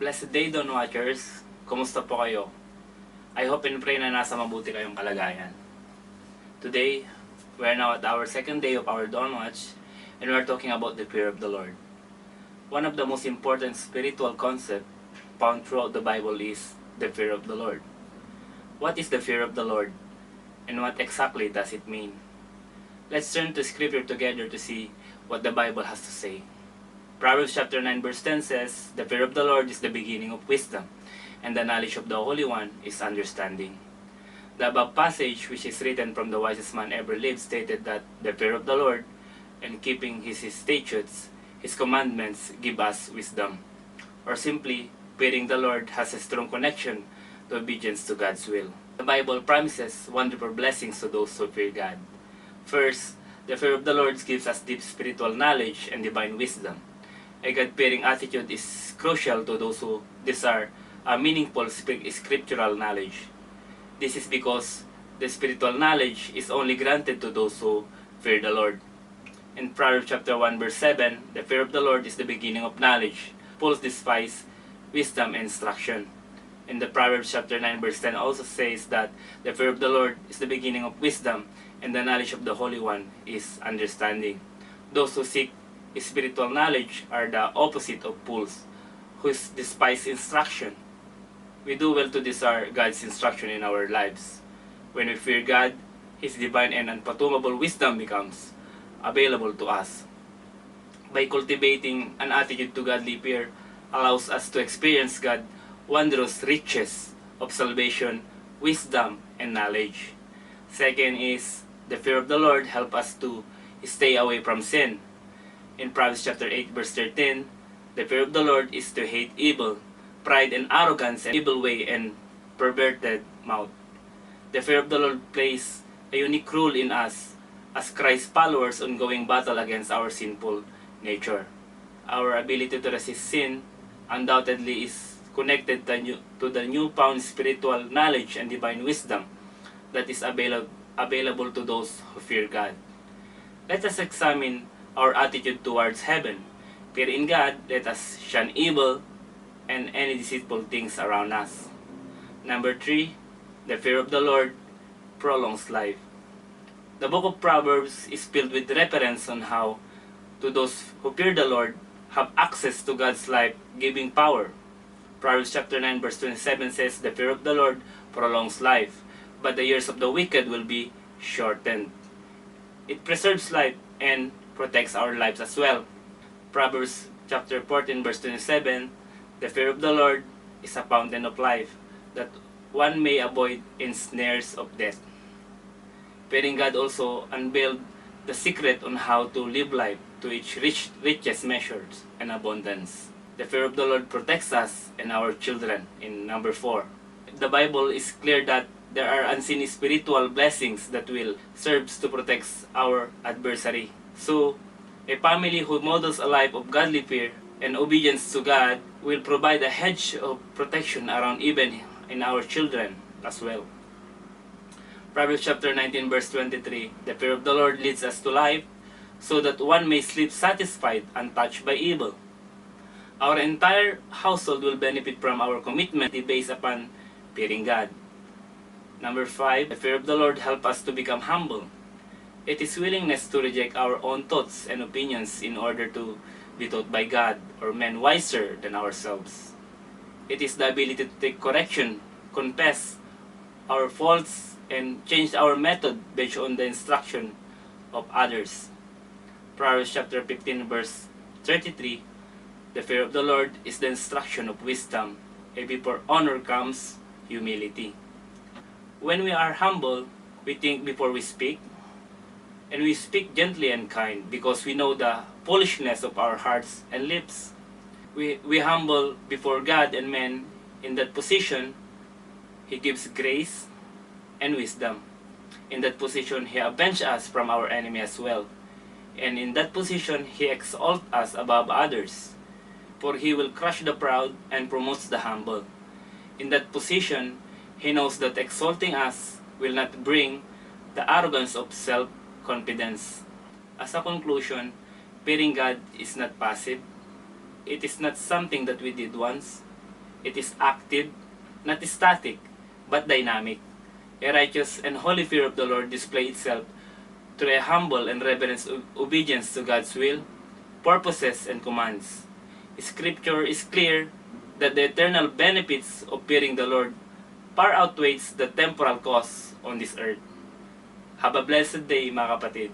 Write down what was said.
Blessed day, Dawn Watchers. Kumusta po kayo? I hope and pray na nasa mabuti kayong kalagayan. Today, we are now at our second day of our Dawn Watch, and we are talking about the fear of the Lord. One of the most important spiritual concepts found throughout the Bible is the fear of the Lord. What is the fear of the Lord, and what exactly does it mean? Let's turn to Scripture together to see what the Bible has to say. Proverbs chapter 9 verse 10 says, "The fear of the Lord is the beginning of wisdom, and the knowledge of the Holy One is understanding." The above passage, which is written from the wisest man ever lived, stated that the fear of the Lord and keeping His statutes, His commandments, give us wisdom. Or simply, fearing the Lord has a strong connection to obedience to God's will. The Bible promises wonderful blessings to those who fear God. First, the fear of the Lord gives us deep spiritual knowledge and divine wisdom. A God-fearing attitude is crucial to those who desire a meaningful scriptural knowledge. This is because the spiritual knowledge is only granted to those who fear the Lord. In Proverbs chapter 1 verse 7, the fear of the Lord is the beginning of knowledge. Fools despise wisdom and instruction. In the Proverbs chapter 9 verse 10 also says that the fear of the Lord is the beginning of wisdom, and the knowledge of the Holy One is understanding. Those who seek spiritual knowledge are the opposite of fools, who despise instruction. We do well to desire God's instruction in our lives. When we fear God, His divine and unfathomable wisdom becomes available to us. By cultivating an attitude to godly fear allows us to experience God's wondrous riches of salvation, wisdom, and knowledge. Second is, the fear of the Lord help us to stay away from sin. In Proverbs chapter 8 verse 13, the fear of the Lord is to hate evil, pride and arrogance, and evil way and perverted mouth. The fear of the Lord plays a unique role in us as Christ's followers ongoing battle against our sinful nature. Our ability to resist sin undoubtedly is connected to the newfound spiritual knowledge and divine wisdom that is available to those who fear God. Let us examine our attitude towards heaven. Fearing God, let us shun evil and any deceitful things around us. Number 3, the fear of the Lord prolongs life. The book of Proverbs is filled with reference on how to those who fear the Lord have access to God's life-giving power. Proverbs chapter 9 verse 27 says, "The fear of the Lord prolongs life, but the years of the wicked will be shortened." It preserves life and protects our lives as well. Proverbs chapter 14 verse 27, "The fear of the Lord is a fountain of life, that one may avoid snares of death." Fearing God also unveiled the secret on how to live life to its richest measures and abundance. The fear of the Lord protects us and our children in number 4. The Bible is clear that there are unseen spiritual blessings that will serve to protect our adversary. So, a family who models a life of godly fear and obedience to God will provide a hedge of protection around even in our children as well. Proverbs chapter 19 verse 23, "The fear of the Lord leads us to life, so that one may sleep satisfied, untouched by evil." Our entire household will benefit from our commitment based upon fearing God. Number 5, the fear of the Lord helps us to become humble. It is willingness to reject our own thoughts and opinions in order to be taught by God or men wiser than ourselves. It is the ability to take correction, confess our faults, and change our method based on the instruction of others. Proverbs chapter 15 verse 33, "The fear of the Lord is the instruction of wisdom, and before honor comes humility." When we are humble, we think before we speak, and we speak gently and kind because we know the foolishness of our hearts and lips. We humble before God and men. In that position, He gives grace and wisdom. In that position, He avenges us from our enemy as well. And in that position, He exalts us above others. For He will crush the proud and promotes the humble. In that position, He knows that exalting us will not bring the arrogance of self-confidence. As a conclusion, fearing God is not passive. It is not something that we did once. It is active, not static, but dynamic. A righteous and holy fear of the Lord display itself through a humble and reverent obedience to God's will, purposes, and commands. Scripture is clear that the eternal benefits of fearing the Lord far outweighs the temporal costs on this earth. Have a blessed day, mga kapatid.